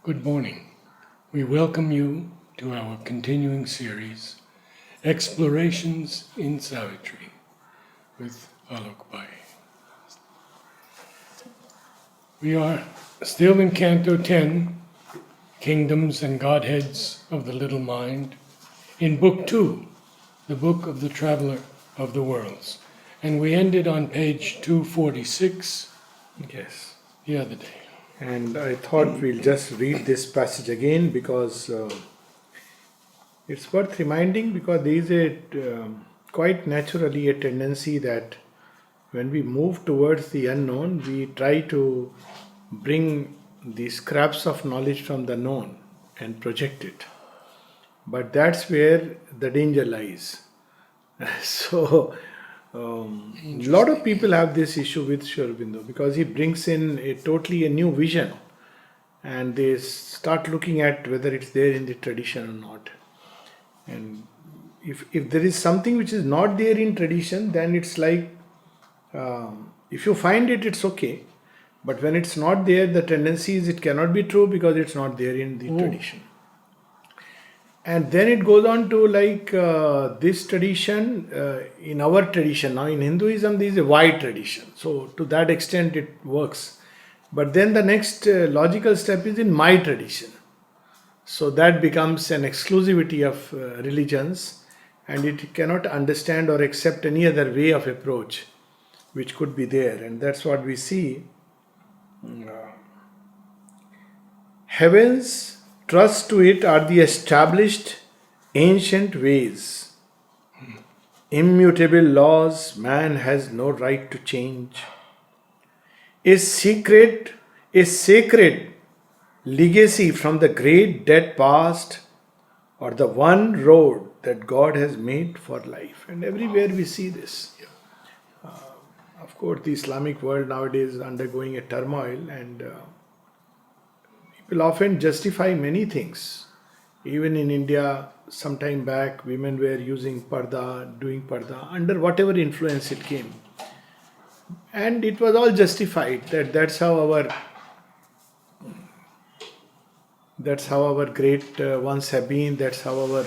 Good morning. We welcome you to our continuing series, Explorations in Savitri, with Alok Bhai. We are still in Canto 10, Kingdoms and Godheads of the Little Mind, in Book 2, the Book of the Traveler of the Worlds. And we ended on page 246 Yes. the other day. And I thought we'll just read this passage again because it's worth reminding, because there is quite naturally a tendency that when we move towards the unknown, we try to bring the scraps of knowledge from the known and project it. But that's where the danger lies. So, a lot of people have this issue with Sri Aurobindo because he brings in a totally a new vision, and they start looking at whether it's there in the tradition or not. And if there is something which is not there in tradition, then it's like if you find it, it's okay. But when it's not there, the tendency is it cannot be true because it's not there in the tradition. And then it goes on to like this tradition, in our tradition. Now in Hinduism there is a wide tradition. So to that extent it works. But then the next logical step is in my tradition. So that becomes an exclusivity of religions, and it cannot understand or accept any other way of approach which could be there. And that's what we see. Heavens, trust to it, are the established ancient ways. Immutable laws man has no right to change. A sacred legacy from the great dead past, or the one road that God has made for life. And everywhere we see this. Of course, the Islamic world nowadays is undergoing a turmoil, and people often justify many things. Even in India, some time back, women were using parda, doing parda, under whatever influence it came. And it was all justified that that's how our great ones have been, that's how our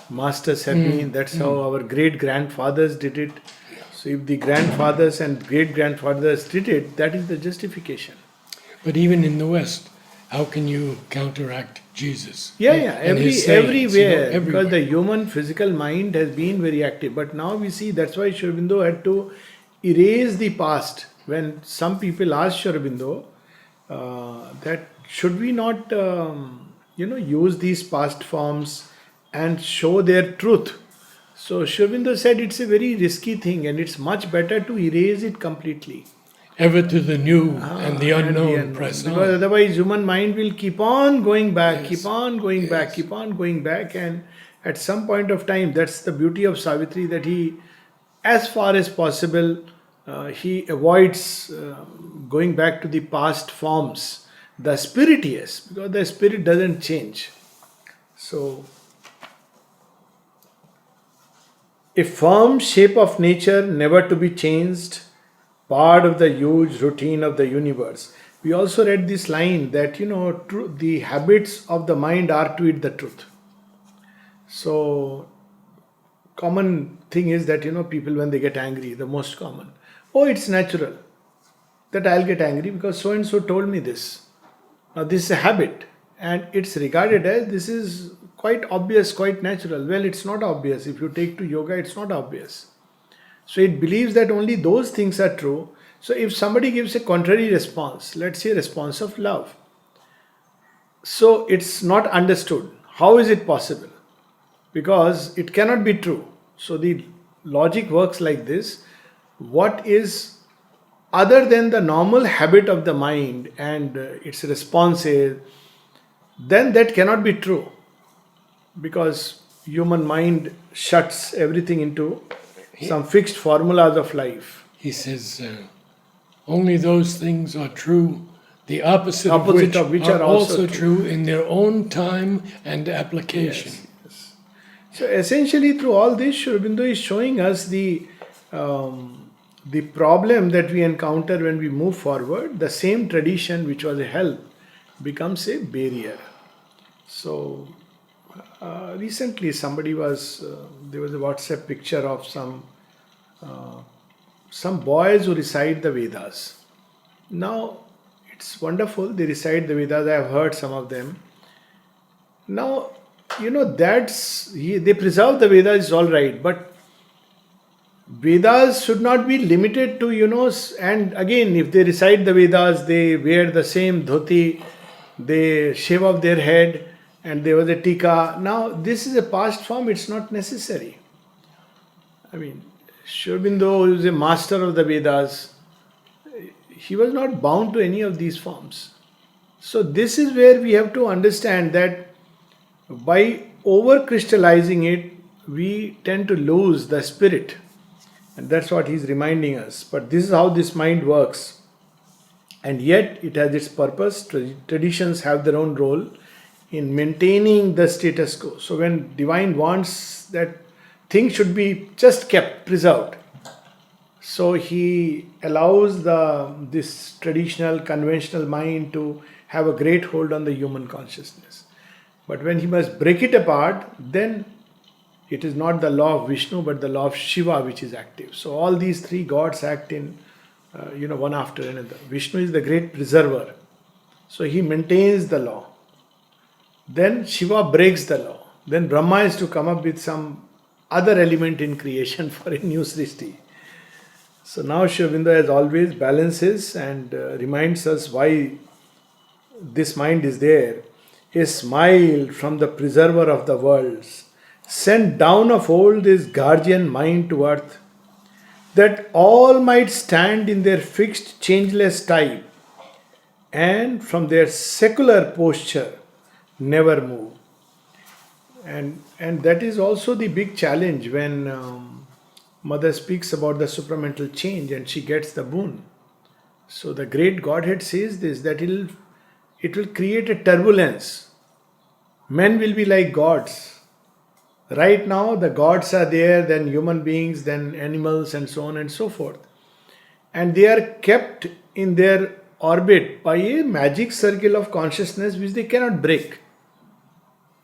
masters have been, that's how our great grandfathers did it. So if the grandfathers and great grandfathers did it, that is the justification. But even in the West, how can you counteract Jesus? Everywhere, because the human physical mind has been very active. But now we see that's why Sri Aurobindo had to erase the past. When some people ask Sri Aurobindo that should we not, use these past forms and show their truth. So Sri Aurobindo said it's a very risky thing, and it's much better to erase it completely. Ever to the new and the unknown press on. Because otherwise human mind will keep on going back, keep on going back, and at some point of time, that's the beauty of Savitri, that he, as far as possible, he avoids going back to the past forms. The spirit, yes, because the spirit doesn't change. So, a firm shape of nature never to be changed, part of the huge routine of the universe. We also read this line that, the habits of the mind are to eat the truth. So, common thing is that, people when they get angry, the most common, it's natural that I'll get angry because so and so told me this. Now, this is a habit, and it's regarded as this is quite obvious, quite natural. Well, it's not obvious. If you take to yoga, it's not obvious. So it believes that only those things are true. So if somebody gives a contrary response, let's say a response of love, so it's not understood. How is it possible? Because it cannot be true. So the logic works like this. What is other than the normal habit of the mind and its response is, then that cannot be true. Because human mind shuts everything into some fixed formulas of life. He says, only those things are true, the opposite of which are also true in their own time and application. Yes. So essentially through all this, Sri Aurobindo is showing us the problem that we encounter when we move forward. The same tradition which was a help becomes a barrier. So recently somebody was there was a WhatsApp picture of some boys who recite the Vedas. Now it's wonderful, they recite the Vedas. I have heard some of them. Now, they preserve the Vedas, is all right, but Vedas should not be limited to, and again, if they recite the Vedas, they wear the same dhoti, they shave off their head, and there was a tika. Now, this is a past form, it's not necessary. I mean, Sri Aurobindo, who is a master of the Vedas, he was not bound to any of these forms. So, this is where we have to understand that by over crystallizing it, we tend to lose the spirit. And that's what he's reminding us. But this is how this mind works. And yet it has its purpose. Traditions have their own role in maintaining the status quo. So when divine wants that things should be just kept, preserved, so he allows this traditional, conventional mind to have a great hold on the human consciousness. But when he must break it apart, then it is not the law of Vishnu, but the law of Shiva which is active. So all these three gods act in, one after another. Vishnu is the great preserver. So he maintains the law. Then Shiva breaks the law. Then Brahma is to come up with some other element in creation for a new Srishti. So now Sri Aurobindo, as always, balances and reminds us why this mind is there. A smile from the preserver of the worlds, sent down of old this guardian mind to earth, that all might stand in their fixed changeless type, and from their secular posture never move. And that is also the big challenge when Mother speaks about the supramental change and she gets the boon. So the great Godhead says this, that it will create a turbulence. Men will be like gods. Right now the gods are there, then human beings, then animals and so on and so forth. And they are kept in their orbit by a magic circle of consciousness which they cannot break.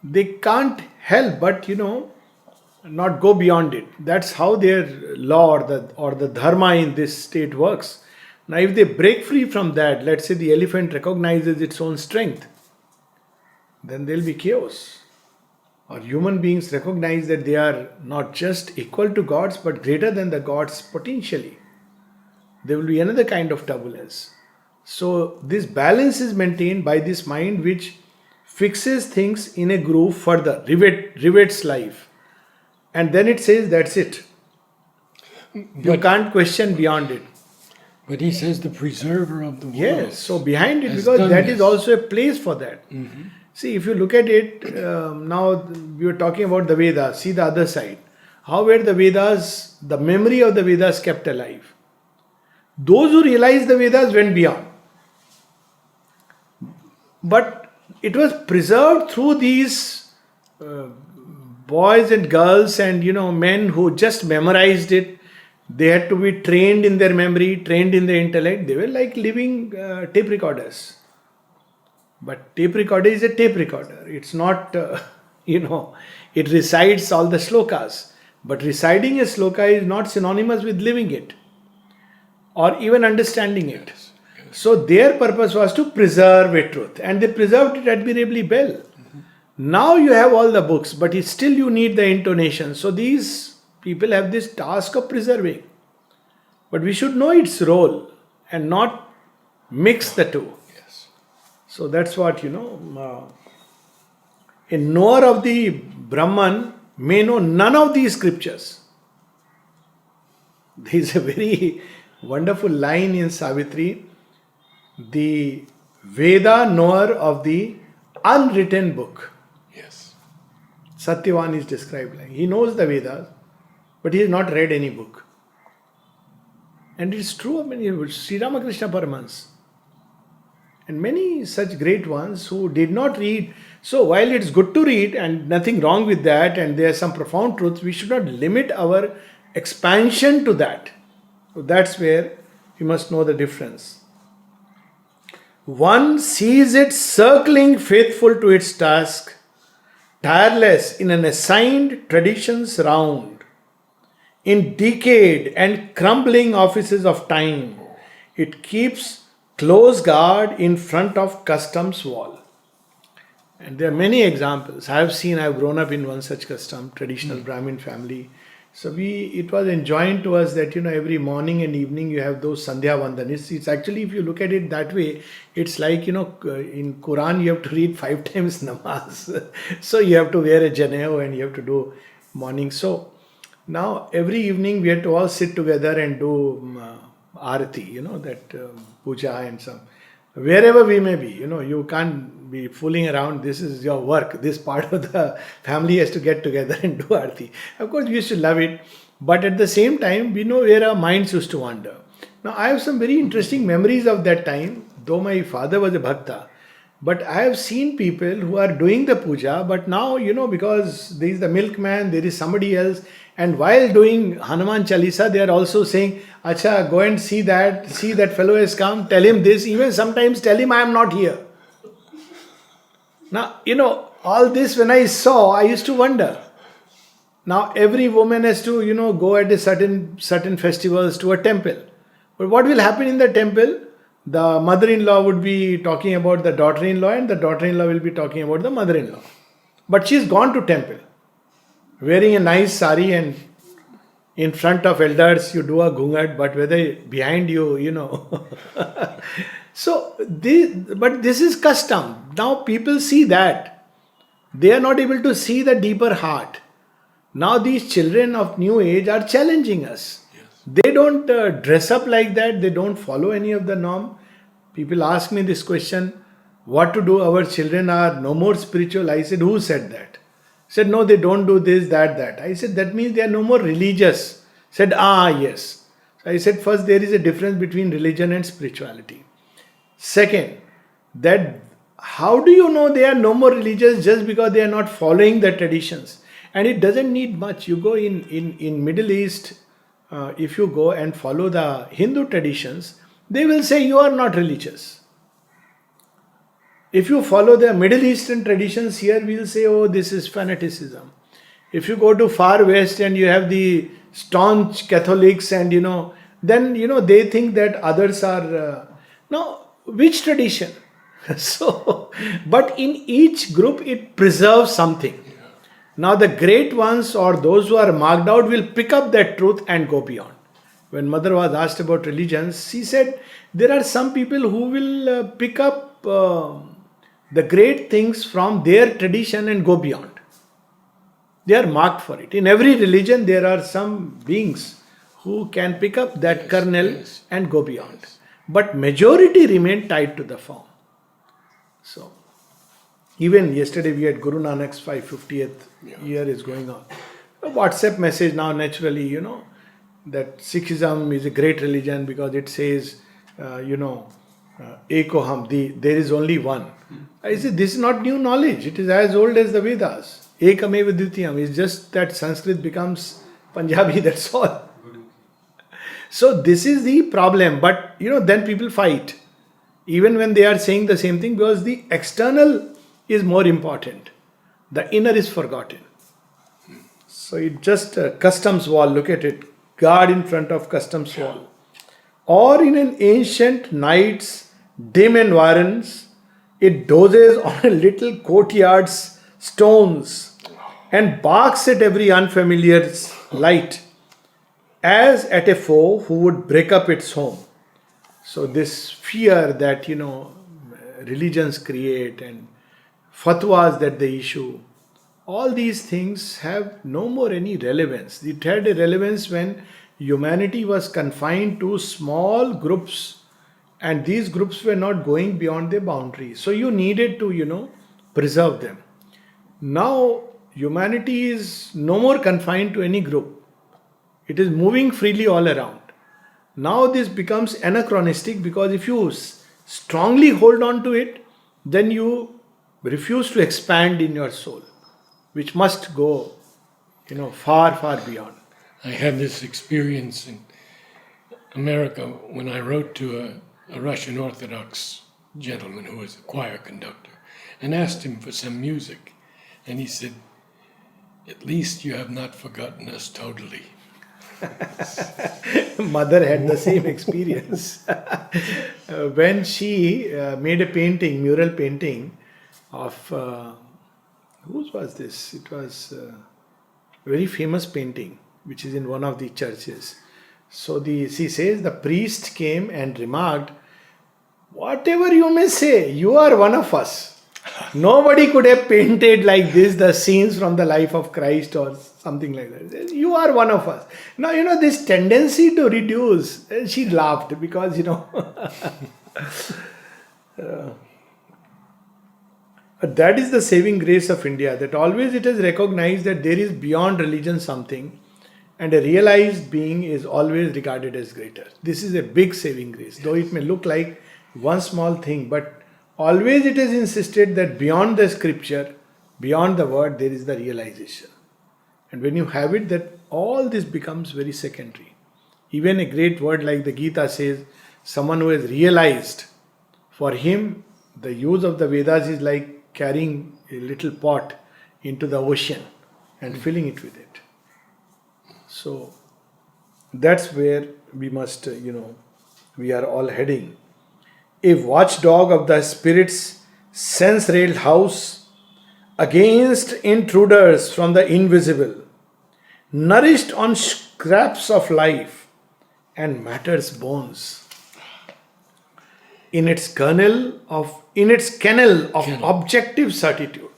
They can't help but, not go beyond it. That's how their law or the dharma in this state works. Now if they break free from that, let's say the elephant recognizes its own strength, then there will be chaos. Or human beings recognize that they are not just equal to gods but greater than the gods potentially. There will be another kind of turbulence. So this balance is maintained by this mind which fixes things in a groove further, rivets life. And then it says that's it. You can't question beyond it. But he says the preserver of the world. Yes, so behind it, because that is also a place for that. Mm-hmm. See, if you look at it, now we were talking about the Vedas, see the other side. How were the Vedas, the memory of the Vedas kept alive? Those who realized the Vedas went beyond. But it was preserved through these boys and girls and men who just memorized it. They had to be trained in their memory, trained in their intellect. They were like living tape recorders. But tape recorder is a tape recorder. It's not, it recites all the slokas. But reciting a sloka is not synonymous with living it or even understanding it. Yes. So their purpose was to preserve a truth. And they preserved it admirably well. Mm-hmm. Now you have all the books, but still you need the intonation. So these people have this task of preserving. But we should know its role and not mix the two. Yes. So that's what, a knower of the Brahman may know none of these scriptures. There is a very wonderful line in Savitri. The Veda knower of the unwritten book. Yes. Satyavan is described like he knows the Vedas, but he has not read any book. And it's true of many, Sri Ramakrishna Paramahans and many such great ones who did not read. So while it's good to read and nothing wrong with that, and there are some profound truths, we should not limit our expansion to that. So that's where we must know the difference. One sees it circling faithful to its task, tireless in an assigned tradition's round, in decayed and crumbling offices of time. It keeps close guard in front of custom's wall. And there are many examples. I've grown up in one such custom, traditional Brahmin family. So it was enjoined to us that, every morning and evening you have those Sandhya Vandan. It's actually, if you look at it that way, it's like, in Quran you have to read 5 times namaz. So you have to wear a janeo and you have to do morning. So now every evening we had to all sit together and do arati, that puja and some. Wherever we may be, you can't be fooling around. This is your work. This part of the family has to get together and do arti. Of course, we used to love it. But at the same time, we know where our minds used to wander. Now, I have some very interesting memories of that time, though my father was a bhakta. But I have seen people who are doing the puja, but now, because there is the milkman, there is somebody else, and while doing Hanuman Chalisa, they are also saying, Acha, go and see that fellow has come, tell him this, even sometimes tell him I am not here. Now, all this when I saw, I used to wonder. Now, every woman has to, go at a certain festivals to a temple. But what will happen in the temple? The mother-in-law would be talking about the daughter-in-law and the daughter-in-law will be talking about the mother-in-law. But she's gone to temple, wearing a nice sari, and in front of elders you do a ghungat, but whether behind you, So, but this is custom. Now people see that. They are not able to see the deeper heart. Now these children of new age are challenging us. They don't dress up like that. They don't follow any of the norm. People ask me this question, what to do? Our children are no more spiritual. I said, who said that? Said, no, they don't do this, that. I said, that means they are no more religious. Said, yes. So I said, first, there is a difference between religion and spirituality. Second, that how do you know they are no more religious just because they are not following the traditions? And it doesn't need much. You go in Middle East, if you go and follow the Hindu traditions, they will say you are not religious. If you follow the Middle Eastern traditions here, we will say, oh, this is fanaticism. If you go to far west and you have the staunch Catholics and, then, they think that others are... now, which tradition? So, but in each group, it preserves something. Now, the great ones or those who are marked out will pick up that truth and go beyond. When Mother was asked about religions, she said, there are some people who will pick up the great things from their tradition and go beyond. They are marked for it. In every religion, there are some beings who can pick up that kernel and go beyond. But majority remain tied to the form. So, even yesterday we had Guru Nanak's 550th year is going on. A WhatsApp message now naturally, that Sikhism is a great religion because it says, Eko Ham, there is only one. I say, this is not new knowledge. It is as old as the Vedas. Ekameva Dvitiyam. It's just that Sanskrit becomes Punjabi, that's all. So this is the problem. But, then people fight. Even when they are saying the same thing, because the external is more important. The inner is forgotten. So it just customs wall, look at it. Guard in front of customs wall. Or in an ancient night's dim environs, it dozes on a little courtyard's stones and barks at every unfamiliar light as at a foe who would break up its home. So this fear that, religions create and fatwas that they issue, all these things have no more any relevance. It had a relevance when humanity was confined to small groups and these groups were not going beyond their boundaries. So you needed to, preserve them. Now humanity is no more confined to any group. It is moving freely all around. Now this becomes anachronistic because if you strongly hold on to it, then you refuse to expand in your soul, which must go, far, far beyond. I had this experience in America when I wrote to a Russian Orthodox gentleman who was a choir conductor and asked him for some music. And he said, "At least you have not forgotten us totally." Mother had the same experience. When she made a painting, mural painting of, whose was this? It was a very famous painting, which is in one of the churches. So she says the priest came and remarked, "Whatever you may say, you are one of us. Nobody could have painted like this the scenes from the life of Christ or something like that. You are one of us." Now, this tendency to reduce, she laughed because, but that is the saving grace of India, that always it has recognized that there is beyond religion something, and a realized being is always regarded as greater. This is a big saving grace, though it may look like one small thing, but always it is insisted that beyond the scripture, beyond the word, there is the realization. And when you have it, that all this becomes very secondary. Even a great word like the Gita says, someone who has realized, for him, the use of the Vedas is like carrying a little pot into the ocean and filling it with it. So that's where we must, we are all heading. A watchdog of the spirit's sense-railed house against intruders from the invisible, nourished on scraps of life and matter's bones. In its kennel of objective certitude.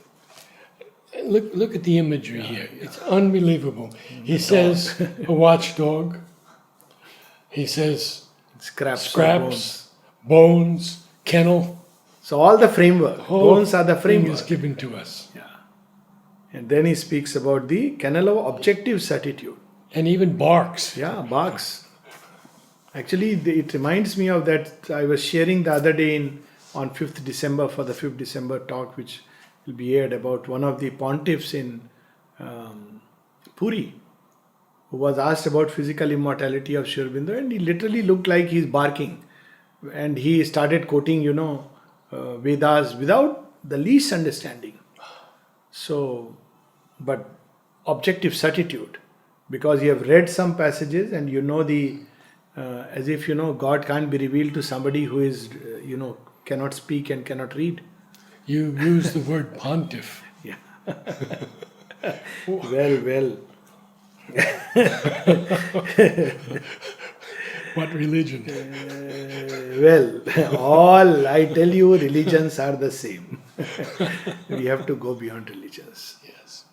Look at the imagery here. It's unbelievable. He says a watchdog. He says scraps, bones, kennel. So all the framework. Bones are the Thing framework. is given to us. Yeah. And then he speaks about the kennel of objective certitude. And even barks. Yeah, barks. Actually, it reminds me of that I was sharing the other day on 5th December for the 5th December talk, which will be aired, about one of the pontiffs in Puri, who was asked about physical immortality of Sri Aurobindo, and he literally looked like he's barking. And he started quoting, Vedas without the least understanding. So, but objective certitude, because you have read some passages and as if God can't be revealed to somebody who is, cannot speak and cannot read. You use the word pontiff. Yeah. Well. What religion? All I tell you, religions are the same. We have to go beyond religions. Yes.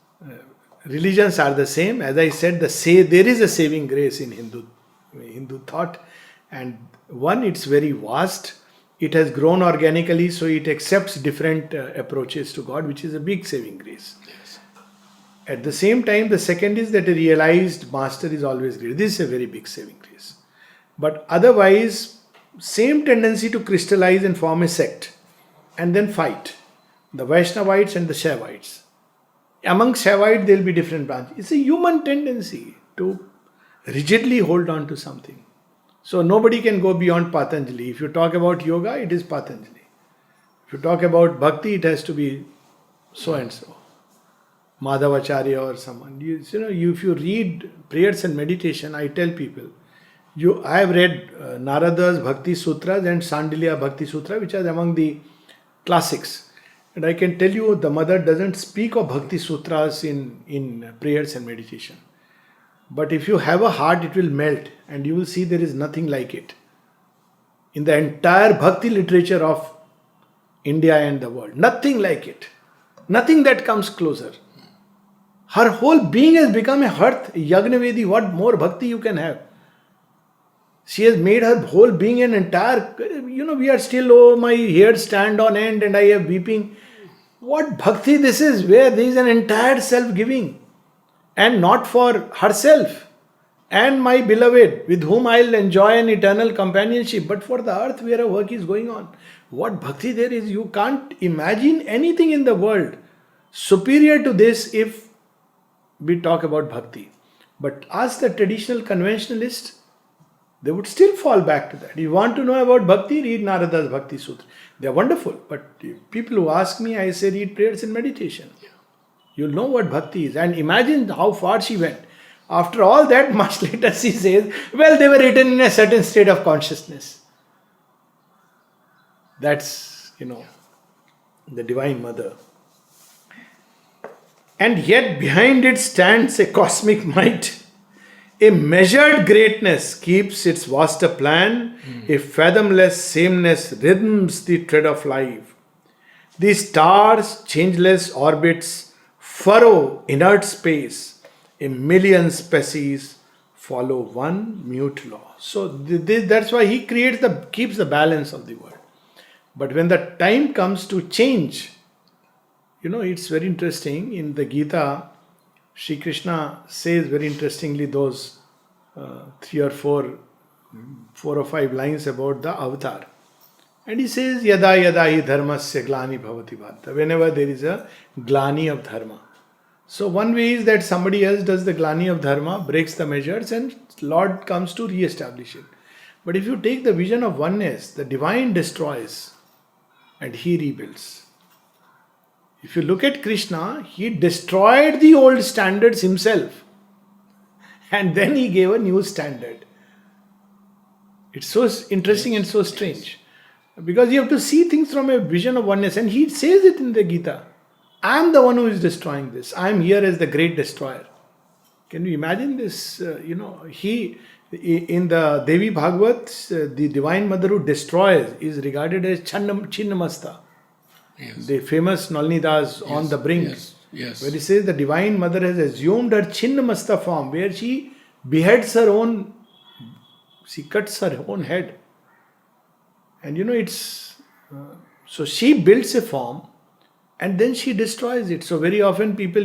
Religions are the same. As I said, there is a saving grace in Hindu thought, and one, it's very vast. It has grown organically, so it accepts different approaches to God, which is a big saving grace. Yes. At the same time, the second is that a realized master is always great. This is a very big saving grace. But otherwise, same tendency to crystallize and form a sect and then fight. The Vaishnavites and the Shaivites. Among Shaivite, there will be different branches. It's a human tendency to rigidly hold on to something. So nobody can go beyond Patanjali. If you talk about yoga, it is Patanjali. If you talk about bhakti, it has to be so and so. Madhavacharya or someone. If you read prayers and meditation, I tell people, I have read Narada's Bhakti Sutras and Sandilya Bhakti Sutra, which are among the classics. And I can tell you, the mother doesn't speak of Bhakti Sutras in prayers and meditation. But if you have a heart, it will melt and you will see there is nothing like it. In the entire Bhakti literature of India and the world, nothing like it. Nothing that comes closer. Her whole being has become a hearth, Yagnavedi. What more Bhakti you can have? She has made her whole being an entire, we are still, my hairs stand on end and I am weeping. What Bhakti this is, where there is an entire self-giving. And not for herself and my beloved with whom I will enjoy an eternal companionship, but for the earth where her work is going on. What bhakti there is, you can't imagine anything in the world superior to this if we talk about bhakti. But ask the traditional conventionalist, they would still fall back to that. You want to know about Bhakti? Read Narada's Bhakti Sutra. They are wonderful. But people who ask me, I say read prayers and meditation. You'll know what Bhakti is. And imagine how far she went. After all that, much later she says, well, they were written in a certain state of consciousness. That's, the Divine Mother. And yet behind it stands a cosmic might. A measured greatness keeps its vaster plan. A fathomless sameness rhythms the tread of life. The stars, changeless orbits, furrow inert space. A million species follow one mute law. So that's why he keeps the balance of the world. But when the time comes to change, it's very interesting. In the Gita, Sri Krishna says very interestingly those 3 or 4 or 5 lines about the avatar. And he says, Yada yada hi dharmasya glani bhavati bharata. Whenever there is a glani of dharma. So one way is that somebody else does the glani of dharma, breaks the measures, and Lord comes to re-establish it. But if you take the vision of oneness, the divine destroys and he rebuilds. If you look at Krishna, he destroyed the old standards himself. And then he gave a new standard. It's so interesting and so strange. Because you have to see things from a vision of oneness. And he says it in the Gita. I am the one who is destroying this. I am here as the great destroyer. Can you imagine this? He, in the Devi Bhagavat, the Divine Mother who destroys is regarded as Chinnamasta. Yes. The famous Nalinidas on the brink. Yes. Where he says the Divine Mother has assumed her Chinnamasta form, where she beheads her own, she cuts her own head. And so she builds a form and then she destroys it. So very often people,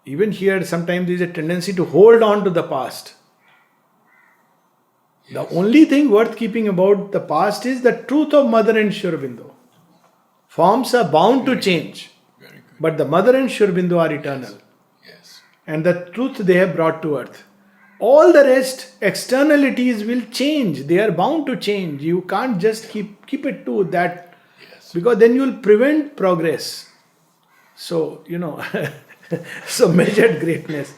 even here sometimes there is a tendency to hold on to the past. Yes. The only thing worth keeping about the past is the truth of Mother and Sri Aurobindo. Forms are bound to change. But the Mother and Sri Aurobindo are eternal. Yes. And the truth they have brought to earth. All the rest, externalities will change. They are bound to change. You can't just keep it to that. Yes. Because then you will prevent progress. So, so measured greatness.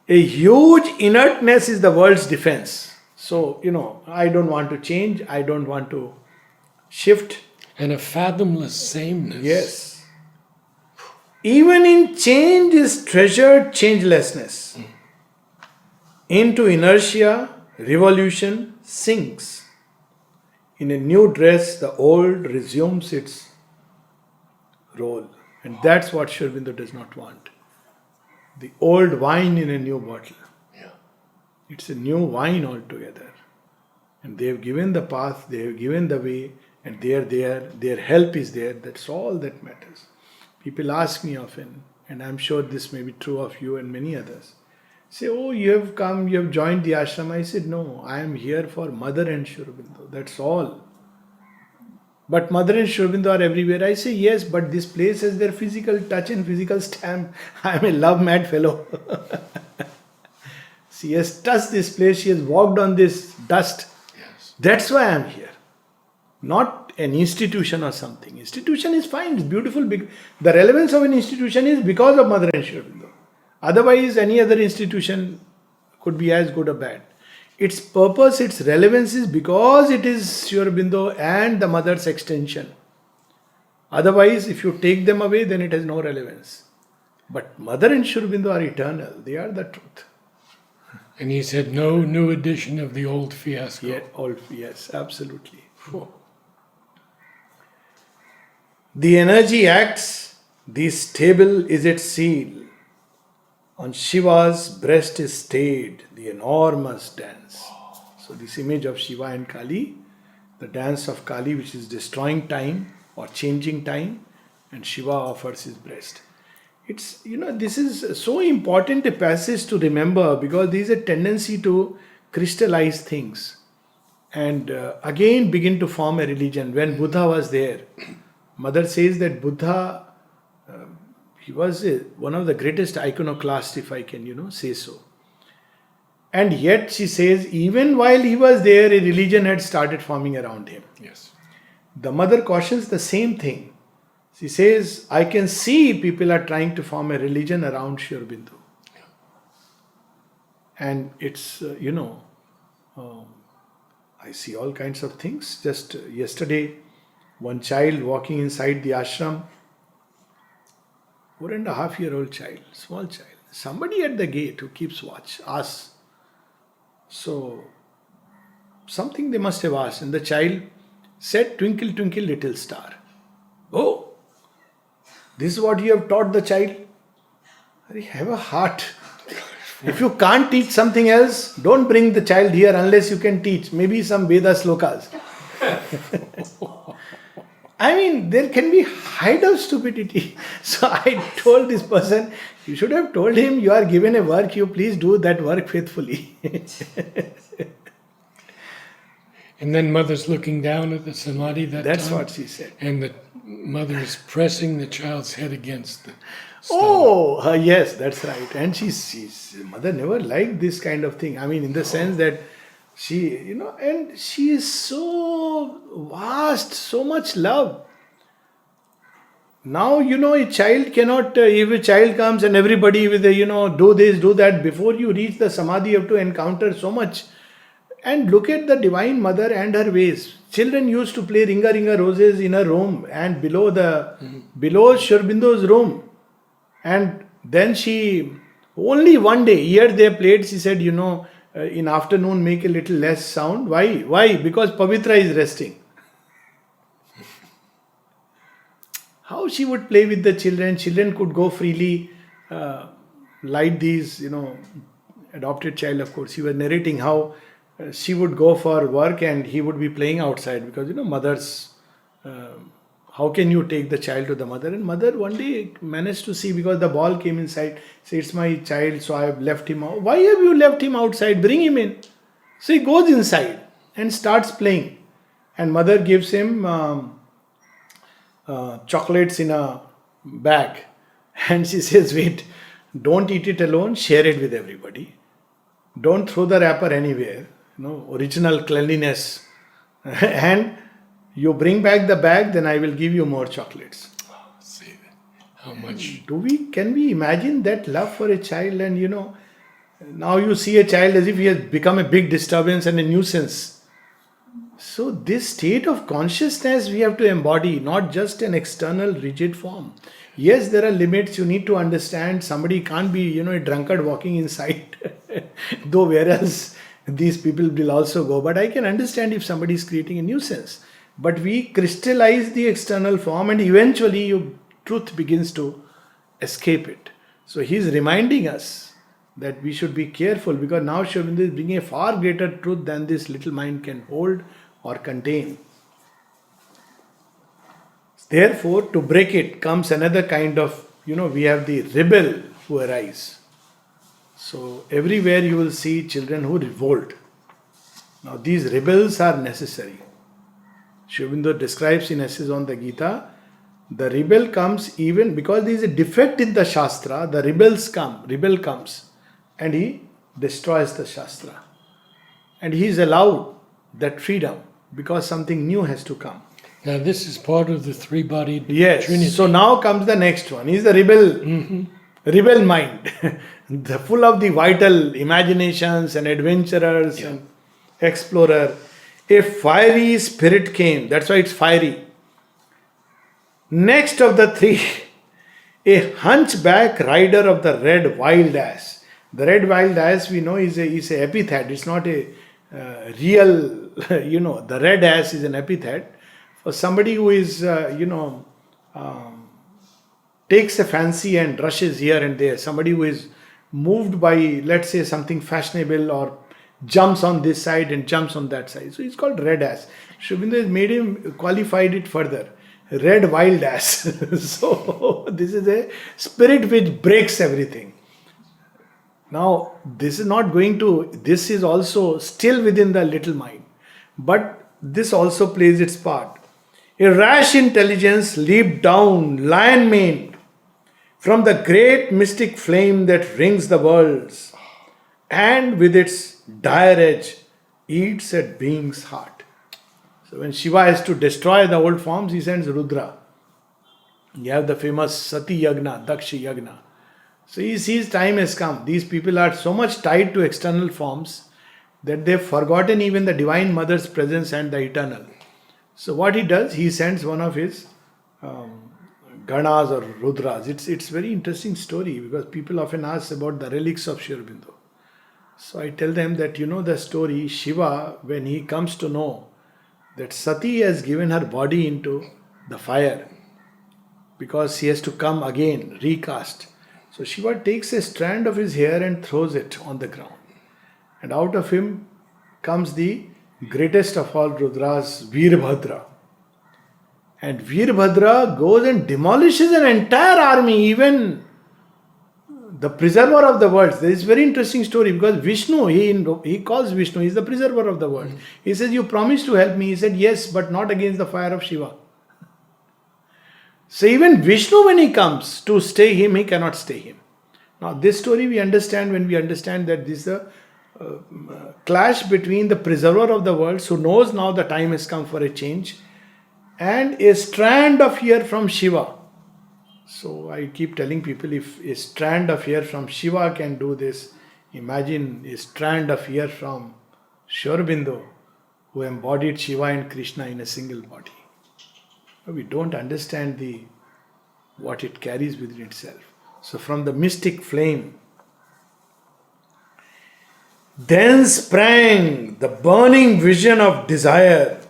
A huge inertness is the world's defense. So, I don't want to change. I don't want to shift. And a fathomless sameness. Yes. Even in change is treasured changelessness. Into inertia, revolution sinks. In a new dress, the old resumes its role. And that's what Sri Aurobindo does not want. The old wine in a new bottle. Yeah. It's a new wine altogether. And they have given the path, they have given the way, and they are there, their help is there. That's all that matters. People ask me often, and I'm sure this may be true of you and many others. Say, oh, you have come, you have joined the ashram. I said, no, I am here for Mother and Sri Aurobindo. That's all. But Mother and Sri Aurobindo are everywhere. I say, yes, but this place has their physical touch and physical stamp. I am a love-mad fellow. She has touched this place. She has walked on this dust. Yes. That's why I am here. Not an institution or something. Institution is fine, it's beautiful. The relevance of an institution is because of Mother and Sri Aurobindo. Otherwise, any other institution could be as good or bad. Its purpose, its relevance is because it is Sri Aurobindo and the Mother's extension. Otherwise, if you take them away, then it has no relevance. But Mother and Sri Aurobindo are eternal. They are the truth. And he said, no new edition of the old fiasco. Yes, absolutely. The energy acts, the stable is its seal. On Shiva's breast is stayed the enormous dance. So this image of Shiva and Kali, the dance of Kali which is destroying time or changing time, and Shiva offers his breast. It's, this is so important a passage to remember because there is a tendency to crystallize things and again begin to form a religion. When Buddha was there, Mother says that Buddha, he was one of the greatest iconoclasts, if I can, say so. And yet she says, even while he was there, a religion had started forming around him. Yes. The mother cautions the same thing. She says, I can see people are trying to form a religion around Sri Aurobindo. And it's, I see all kinds of things. Just yesterday, one child walking inside the ashram, 4.5-year-old child, small child. Somebody at the gate who keeps watch asks. So, something they must have asked. And the child said, twinkle, twinkle, little star. Oh, this is what you have taught the child? Have a heart. If you can't teach something else, don't bring the child here unless you can teach. Maybe some Veda slokas. I mean, there can be height of stupidity. So I told this person, you should have told him, you are given a work, you please do that work faithfully. And then mother's looking down at the samadhi That's time, what she said. and the mother is pressing the child's head against the stone. Oh, yes, that's right. And she's mother never liked this kind of thing. I mean, in the sense that she, and she is so vast, so much love. Now, a child cannot, if a child comes and everybody with do this, do that, before you reach the samadhi, you have to encounter so much. And look at the Divine Mother and her ways. Children used to play Ringa Ringa Roses in her room and below Sri Aurobindo's room. And then she, only one day, here they played, she said, in afternoon make a little less sound. Why? Why? Because Pavitra is resting. How she would play with the children. Children could go freely, like these, adopted child, of course. He was narrating how she would go for work and he would be playing outside because, mothers, how can you take the child to the mother? And mother one day managed to see because the ball came inside. Say, it's my child, so I have left him out. Why have you left him outside? Bring him in. So he goes inside and starts playing. And mother gives him chocolates in a bag. And she says, wait, don't eat it alone, share it with everybody. Don't throw the wrapper anywhere. Original cleanliness. And you bring back the bag, then I will give you more chocolates. Oh, see how much. Can we imagine that love for a child? And now you see a child as if he has become a big disturbance and a nuisance. So this state of consciousness we have to embody, not just an external rigid form. Yes, there are limits. You need to understand somebody can't be, a drunkard walking inside. Though whereas these people will also go. But I can understand if somebody is creating a nuisance. But we crystallize the external form and eventually your truth begins to escape it. So he is reminding us that we should be careful because now Sri Aurobindo is bringing a far greater truth than this little mind can hold or contain. Therefore, to break it comes another kind of, we have the rebel who arise. So everywhere you will see children who revolt. Now these rebels are necessary. Sri Aurobindo describes in Essays on the Gita, the rebel comes even because there is a defect in the Shastra, the rebel comes and he destroys the Shastra. And he is allowed that freedom because something new has to come. Now this is part of the three-bodied Yes. Trinity. So now comes the next one. He is the rebel. Rebel mind, full of the vital imaginations and adventurers and explorer. A fiery spirit came, that's why it's fiery. Next of the three, a hunchback rider of the red wild ass. The red wild ass we know is a epithet, it's not a real, the red ass is an epithet for somebody who is, takes a fancy and rushes here and there. Somebody who is moved by, let's say, something fashionable or jumps on this side and jumps on that side. So he's called red ass. Sri Aurobindo has made him, qualified it further. Red wild ass. So this is a spirit which breaks everything. Now this is also still within the little mind. But this also plays its part. A rash intelligence leaped down, lion-maned, from the great mystic flame that rings the worlds, and with its dire edge eats at being's heart. So when Shiva has to destroy the old forms, he sends Rudra. You have the famous Sati Yagna, Daksha Yagna. So he sees time has come. These people are so much tied to external forms that they've forgotten even the Divine Mother's presence and the eternal. So what he does, he sends one of his Ganas or Rudras. It's very interesting story because people often ask about the relics of Sri Aurobindo. So I tell them that the story, Shiva, when he comes to know that Sati has given her body into the fire because he has to come again, recast. So Shiva takes a strand of his hair and throws it on the ground. And out of him comes the greatest of all Rudras, Veerbhadra. And Veerbhadra goes and demolishes an entire army, even the preserver of the world. There is a very interesting story because Vishnu, he calls Vishnu, he is the preserver of the world. He says, you promised to help me. He said, yes, but not against the fire of Shiva. So even Vishnu, when he comes to stay him, he cannot stay him. Now this story we understand when we understand that this is a clash between the preserver of the world, who knows now the time has come for a change, and a strand of hair from Shiva. So I keep telling people, if a strand of hair from Shiva can do this, imagine a strand of hair from Sri Aurobindo, who embodied Shiva and Krishna in a single body. We don't understand what it carries within itself. So from the mystic flame, then sprang the burning vision of desire,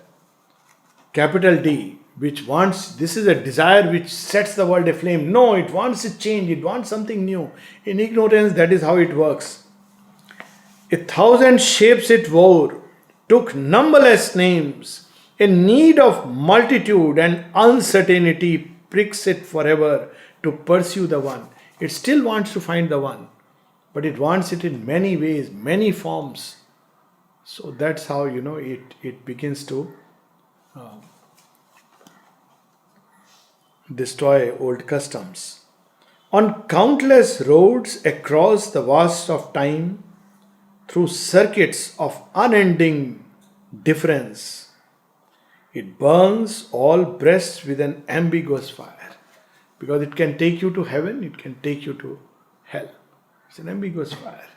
capital D, which wants, this is a desire which sets the world aflame. No, it wants a change, it wants something new. In ignorance, that is how it works. 1,000 shapes it wore, took numberless names. A need of multitude and uncertainty pricks it forever to pursue the one. It still wants to find the one, but it wants it in many ways, many forms. So that's how it begins to destroy old customs. On countless roads across the vast of time, through circuits of unending difference, it burns all breasts with an ambiguous fire. Because it can take you to heaven, it can take you to hell. It's an ambiguous fire.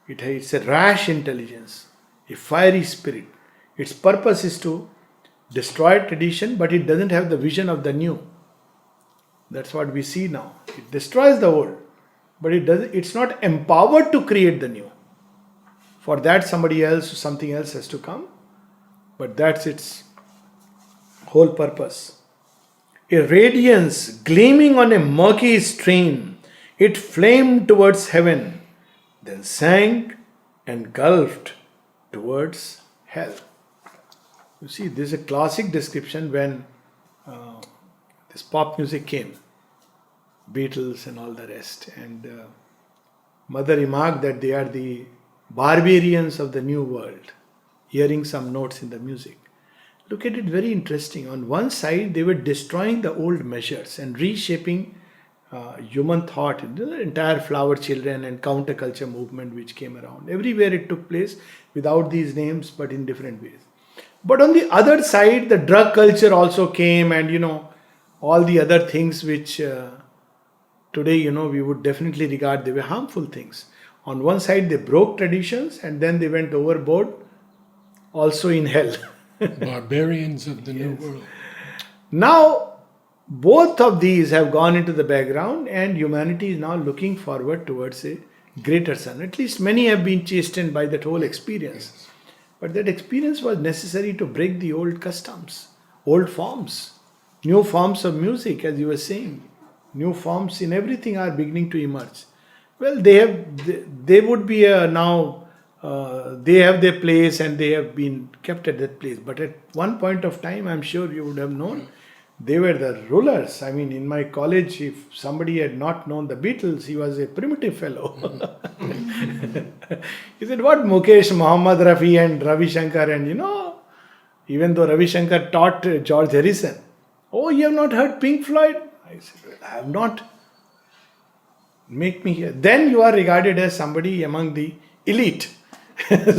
It's a rash intelligence, a fiery spirit. Its purpose is to destroy tradition, but it doesn't have the vision of the new. That's what we see now. It destroys the old, but it's not empowered to create the new. For that, somebody else, something else has to come. But that's its whole purpose. A radiance gleaming on a murky stream, it flamed towards heaven, then sank and gulfed towards hell. You see, this is a classic description when this pop music came, Beatles and all the rest. And Mother remarked that they are the barbarians of the new world, hearing some notes in the music. Look at it, very interesting. On one side, they were destroying the old measures and reshaping human thought, the entire flower children and counterculture movement which came around. Everywhere it took place without these names, but in different ways. But on the other side, the drug culture also came, and all the other things which today we would definitely regard they were harmful things. On one side, they broke traditions, and then they went overboard, also in hell. Barbarians of the New World. Now, both of these have gone into the background, and humanity is now looking forward towards a greater sun. At least many have been chastened by that whole experience. Yes. But that experience was necessary to break the old customs, old forms, new forms of music, as you were saying. New forms in everything are beginning to emerge. Well, they would be now. They have their place and they have been kept at that place. But at one point of time, I'm sure you would have known, they were the rulers. I mean, in my college, if somebody had not known the Beatles, he was a primitive fellow. He said, what Mukesh, Muhammad Rafi and Ravi Shankar, and even though Ravi Shankar taught George Harrison. Oh, you have not heard Pink Floyd? I said, well, I have not. Make me hear. Then you are regarded as somebody among the elite.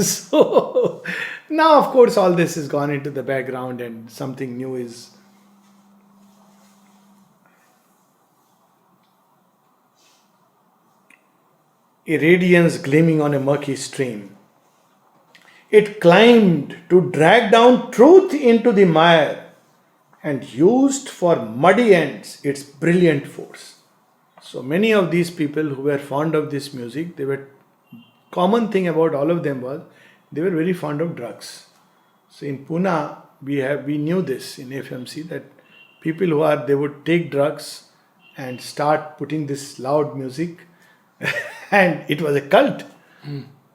So now, of course, all this has gone into the background and something new is. A radiance gleaming on a murky stream. It climbed to drag down truth into the mire and used for muddy ends its brilliant force. So many of these people who were fond of this music, they were common thing about all of them was they were very fond of drugs. So in Pune, we knew this in FMC that people they would take drugs and start putting this loud music, and it was a cult.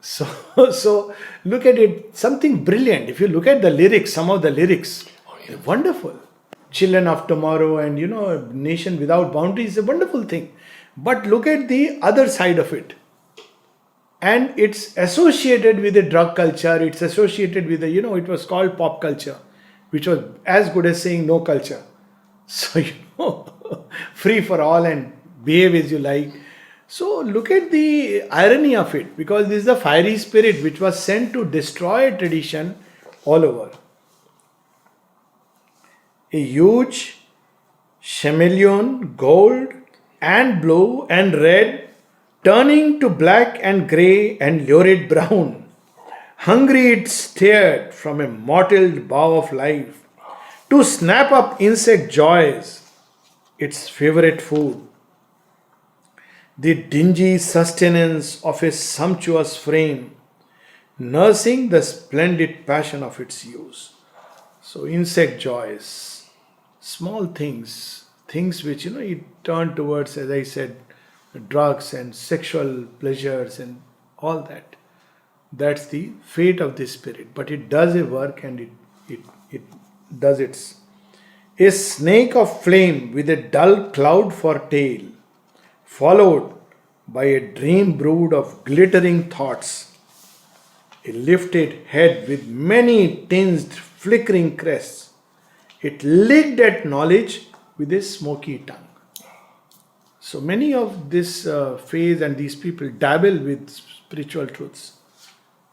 So, so look at it, something brilliant. If you look at the lyrics, some of the lyrics, they're wonderful. Children of tomorrow and nation without boundaries is a wonderful thing. But look at the other side of it. And it's associated with the drug culture, it's associated with the, it was called pop culture, which was as good as saying no culture. So, free for all and behave as you like. So look at the irony of it, because this is the fiery spirit which was sent to destroy tradition all over. A huge chameleon, gold and blue and red, turning to black and grey and lurid brown. Hungry it stared from a mottled bough of life to snap up insect joys, its favourite food. The dingy sustenance of a sumptuous frame, nursing the splendid passion of its use. So insect joys, small things, things which it turned towards, as I said, drugs and sexual pleasures and all that. That's the fate of the spirit. But it does a work and it does its. A snake of flame with a dull cloud for tail, followed by a dream brood of glittering thoughts, a lifted head with many tinged flickering crests. It licked at knowledge with a smoky tongue. So many of this phase and these people dabble with spiritual truths,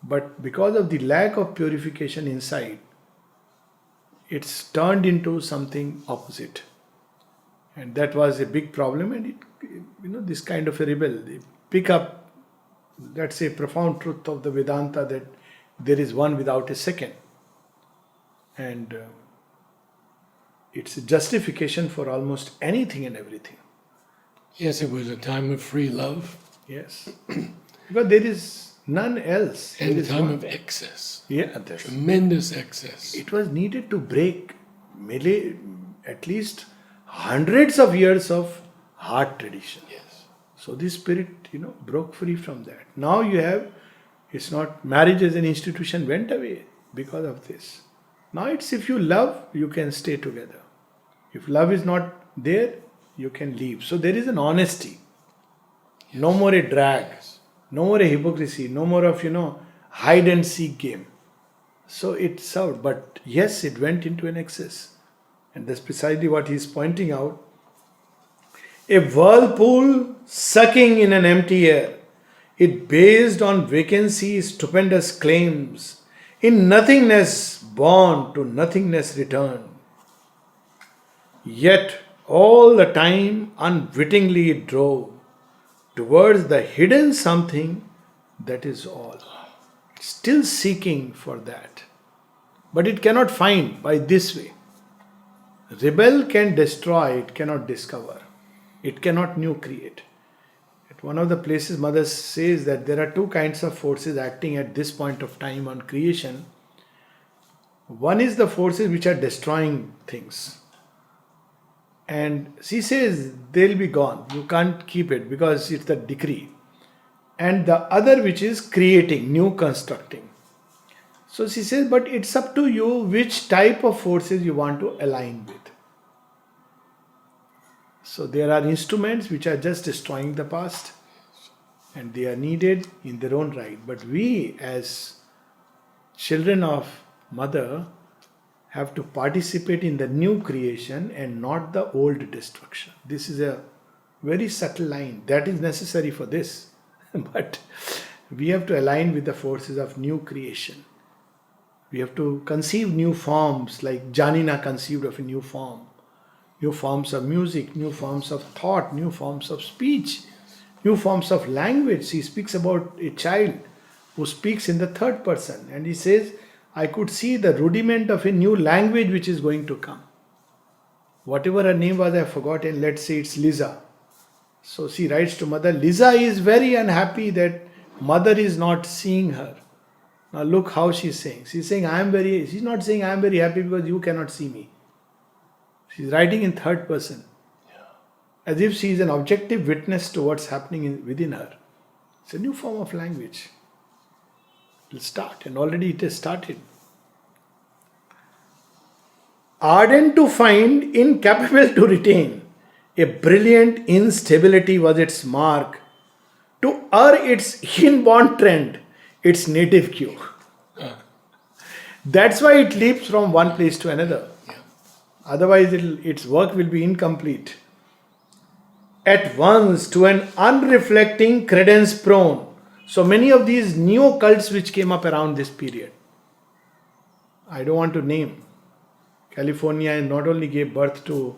but because of the lack of purification inside, it's turned into something opposite. And that was a big problem, and this kind of a rebel, they pick up, that's a profound truth of the Vedanta, that there is one without a second. And it's a justification for almost anything and everything. Yes, it was a time of free love. Yes. Because there is none else. And There a is time one. of excess. Yeah, Tremendous excess. it was needed to break at least hundreds of years of hard tradition. Yes. So this spirit, broke free from that. Now you have, it's not marriage as an institution went away because of this. Now it's if you love, you can stay together. If love is not there, you can leave. So there is an honesty. No more a drag. No more a hypocrisy. No more of, hide and seek game. So it served. But yes, it went into an excess. And that's precisely what he's pointing out. A whirlpool sucking in an empty air. It based on vacancy's stupendous claims. In nothingness born to nothingness returned. Yet all the time unwittingly it drove towards the hidden something that is all. Still seeking for that. But it cannot find by this way. Rebel can destroy, it cannot discover. It cannot new create. At one of the places, Mother says that there are two kinds of forces acting at this point of time on creation. One is the forces which are destroying things. And she says they'll be gone. You can't keep it because it's the decree. And the other which is creating, new constructing. So she says, but it's up to you which type of forces you want to align with. So there are instruments which are just destroying the past, and they are needed in their own right. But we as children of Mother have to participate in the new creation and not the old destruction. This is a very subtle line that is necessary for this. But we have to align with the forces of new creation. We have to conceive new forms, like Janina conceived of a new form. New forms of music, new forms of thought, new forms of speech, new forms of language. He speaks about a child who speaks in the third person, and he says, I could see the rudiment of a new language which is going to come. Whatever her name was, I have forgotten. Let's say it's Lisa. So she writes to mother, Lisa is very unhappy that mother is not seeing her. Now look how she's saying. She's not saying I am very happy because you cannot see me. She's writing in third person. As if she is an objective witness to what's happening within her. It's a new form of language. It will start, and already it has started. Ardent to find, incapable to retain, a brilliant instability was its mark. To err its inborn trend, its native cue. That's why it leaps from one place to another. Otherwise, its work will be incomplete. At once to an unreflecting credence prone. So many of these new cults which came up around this period, I don't want to name. California not only gave birth to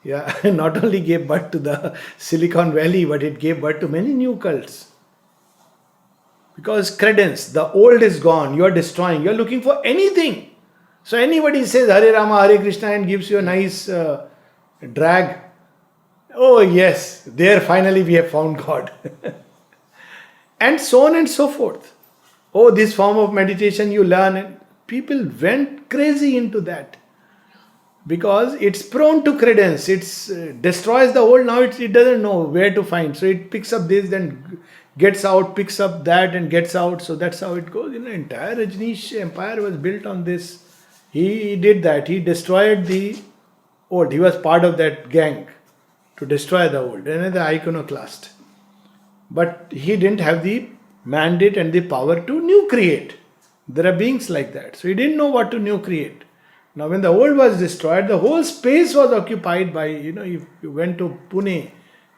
the Silicon Valley, but it gave birth to many new cults. Because credence, the old is gone, you are destroying, you are looking for anything. So anybody says Hare Rama, Hare Krishna and gives you a nice drag. Oh yes, there finally we have found God. And so on and so forth. Oh, this form of meditation you learn. And people went crazy into that. Because it's prone to credence. It destroys the old. Now it doesn't know where to find. So it picks up this, then gets out, picks up that and gets out. So that's how it goes. Entire Rajneesh empire was built on this. He did that. He destroyed the old. He was part of that gang to destroy the old. Another iconoclast. But he didn't have the mandate and the power to new create. There are beings like that. So he didn't know what to new create. Now when the old was destroyed, the whole space was occupied by, if you went to Pune,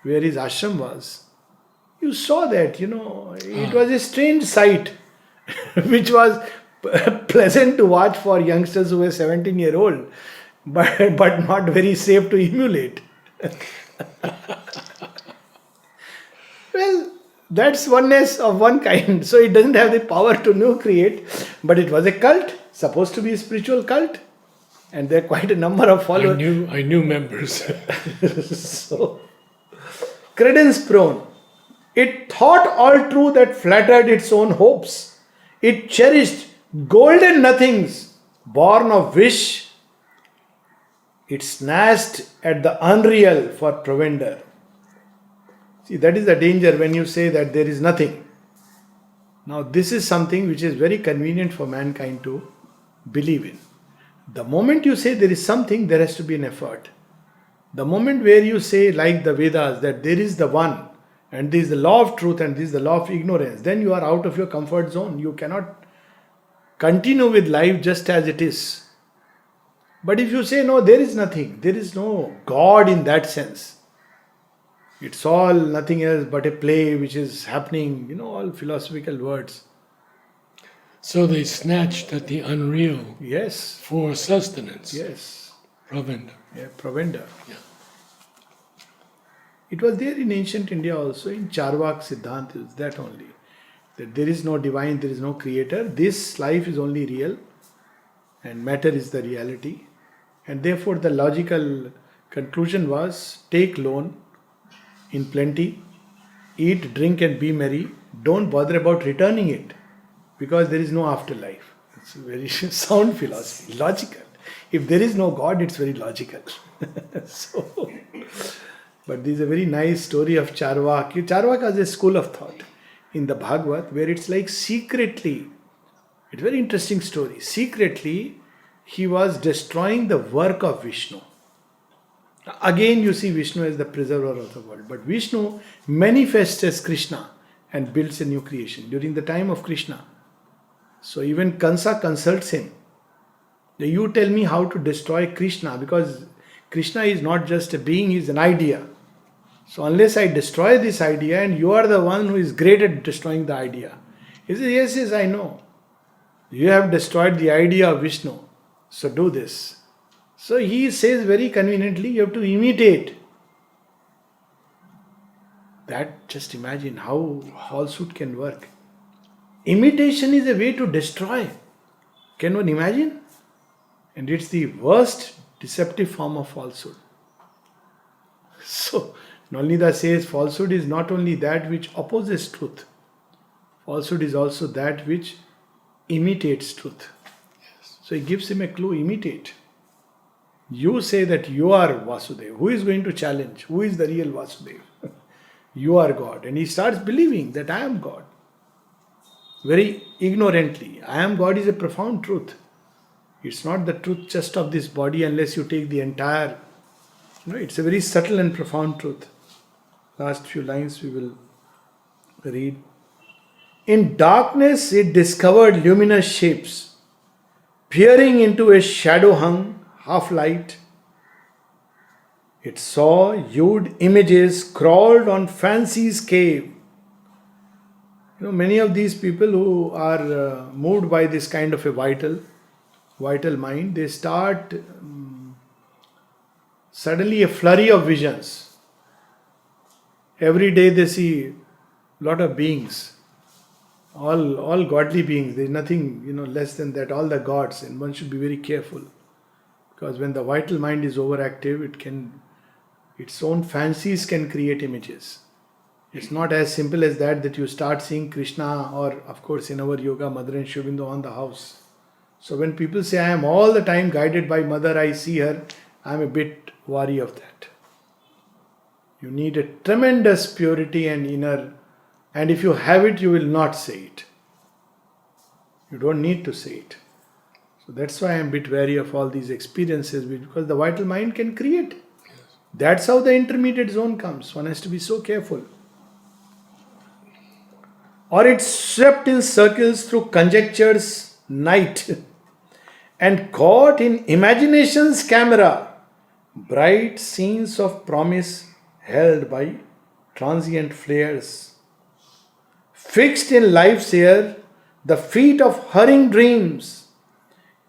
where his ashram was, you saw that, it was a strange sight, which was pleasant to watch for youngsters who were 17-year-old, but not very safe to emulate. Well, that's oneness of one kind. So it doesn't have the power to new create, but it was a cult, supposed to be a spiritual cult. And there are quite a number of followers. I knew members. So, credence prone. It thought all true that flattered its own hopes. It cherished golden nothings, born of wish. It snatched at the unreal for provender. See, that is the danger when you say that there is nothing. Now, this is something which is very convenient for mankind to believe in. The moment you say there is something, there has to be an effort. The moment where you say, like the Vedas, that there is the one, and there is the law of truth, and this is the law of ignorance, then you are out of your comfort zone. You cannot continue with life just as it is. But if you say, no, there is nothing, there is no God in that sense, it's all nothing else but a play which is happening, all philosophical words. So they snatched at the unreal. Yes. For sustenance. Yes. Provender. Yeah, provender. Yeah. It was there in ancient India also, in Charvak Siddhant, is that only. That there is no divine, there is no creator. This life is only real and matter is the reality. And therefore the logical conclusion was, take loan in plenty, eat, drink and be merry. Don't bother about returning it. Because there is no afterlife. It's a very sound philosophy, logical. If there is no God, it's very logical. But this is a very nice story of Charvak. Charvak has a school of thought in the Bhagavad where it's like secretly, it's a very interesting story. Secretly, he was destroying the work of Vishnu. Again, you see Vishnu as the preserver of the world. But Vishnu manifests as Krishna and builds a new creation during the time of Krishna. So even Kansa consults him. You tell me how to destroy Krishna, because Krishna is not just a being, he is an idea. So unless I destroy this idea, and you are the one who is great at destroying the idea, He says, yes, yes, I know. You have destroyed the idea of Vishnu. So do this. So he says very conveniently, you have to imitate. That, just imagine how falsehood can work. Imitation is a way to destroy. Can one imagine? And it's the worst deceptive form of falsehood. So, Nalnida says falsehood is not only that which opposes truth, falsehood is also that which imitates truth. So he gives him a clue, imitate. You say that you are Vasudeva. Who is going to challenge? Who is the real Vasudeva? You are God. And he starts believing that I am God. Very ignorantly. I am God is a profound truth. It's not the truth just of this body unless you take the entire. It's a very subtle and profound truth. Last few lines we will read. In darkness it discovered luminous shapes, peering into a shadow-hung half-light. It saw hued images crawled on fancy's cave. Many of these people who are moved by this kind of a vital mind, they start suddenly a flurry of visions. Every day they see a lot of beings, all godly beings. There is nothing less than that. All the gods, and one should be very careful, because when the vital mind is overactive, its own fancies can create images. It's not as simple as that you start seeing Krishna, or of course in our yoga, Mother and Sri Aurobindo on the house. So when people say I am all the time guided by Mother, I see her, I am a bit wary of that. You need a tremendous purity and inner, and if you have it, you will not say it. You don't need to say it. So that's why I am a bit wary of all these experiences, because the vital mind can create. Yes. That's how the intermediate zone comes. One has to be so careful. Or it swept in circles through conjecture's night and caught in imagination's camera bright scenes of promise held by transient flares. Fixed in life's air, the feet of hurrying dreams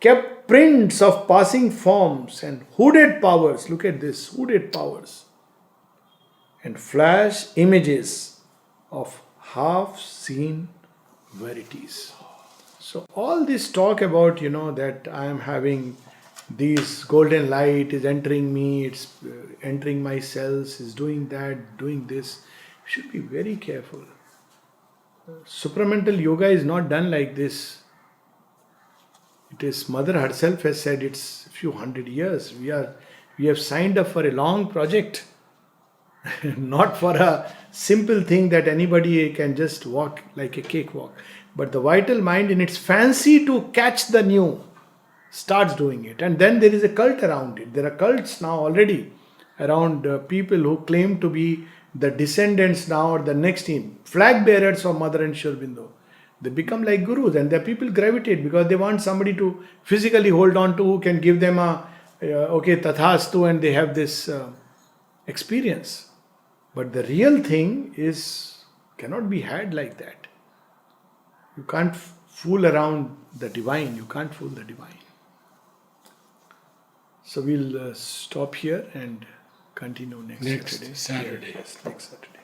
kept prints of passing forms and hooded powers. Look at this, hooded powers. And flash images of half-seen verities. So all this talk about, that I am having this golden light is entering me, it's entering my cells, is doing that, doing this. You should be very careful. Supramental yoga is not done like this. It is, Mother herself has said, it's a few hundred years. We have signed up for a long project, not for a simple thing that anybody can just walk like a cakewalk. But the vital mind, in its fancy to catch the new, starts doing it. And then there is a cult around it. There are cults now already around people who claim to be the descendants now, or the next flag bearers of Mother and Sri Aurobindo. They become like gurus, and the people gravitate because they want somebody to physically hold on to, who can give them tathastu, and they have this experience. But the real thing cannot be had like that. You can't fool around the divine. You can't fool the divine. So we'll stop here and continue next Saturday. Saturday. Yes, next Saturday.